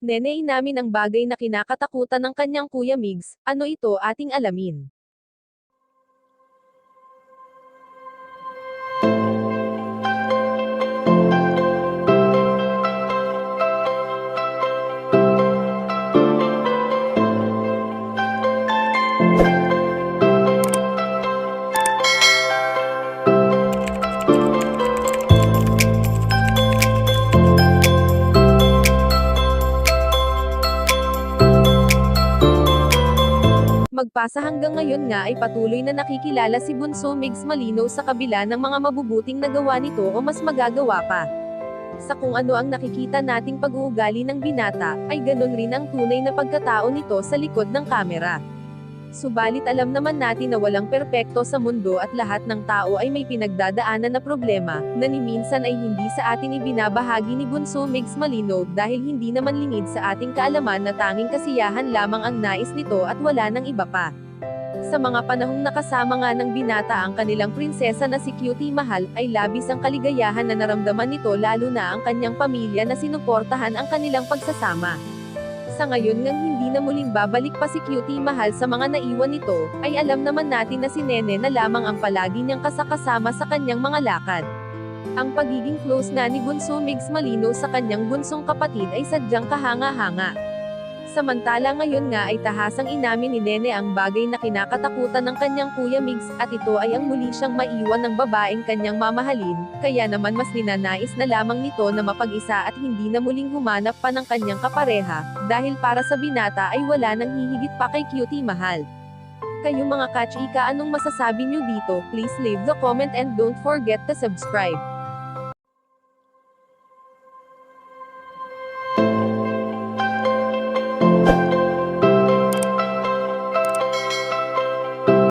Nene inamin ang bagay na kinakatakutan ng kanyang Kuya Migs, ano ito ating alamin. Magpasa hanggang ngayon nga ay patuloy na nakikilala si Bunso Migs Malinaw sa kabila ng mga mabubuting nagawa nito o mas magagawa pa. Sa kung ano ang nakikita nating pag-uugali ng binata, ay ganun rin ang tunay na pagkatao nito sa likod ng kamera. Subalit alam naman natin na walang perpekto sa mundo at lahat ng tao ay may pinagdadaanan na problema, na ni minsan ay hindi sa atin ibinabahagi ni Bunso Migs Malinaw dahil hindi naman lingid sa ating kaalaman na tanging kasiyahan lamang ang nais nito at wala ng iba pa. Sa mga panahong nakasama nga ng binata ang kanilang prinsesa na si Cutie Mahal, ay labis ang kaligayahan na naramdaman nito lalo na ang kanyang pamilya na sinuportahan ang kanilang pagsasama. Sa ngayon ngang hindi na muling babalik pa si Cutie Mahal sa mga naiwan nito, ay alam naman natin na si Nene na lamang ang palagi niyang kasakasama sa kanyang mga lakad. Ang pagiging close na ni Bunso Migs Malinaw sa kanyang bunsong kapatid ay sadyang kahanga-hanga. Samantala ngayon nga ay tahasang inamin ni Nene ang bagay na kinakatakutan ng kanyang Kuya Migs, at ito ay ang muli siyang maiwan ng babaeng kanyang mamahalin, kaya naman mas ninanais na lamang nito na mapag-isa at hindi na muling humanap pa ng kanyang kapareha, dahil para sa binata ay wala nang hihigit pa kay Cutie Mahal. Kayong mga kachika, anong masasabi nyo dito? Please leave the comment and don't forget to subscribe.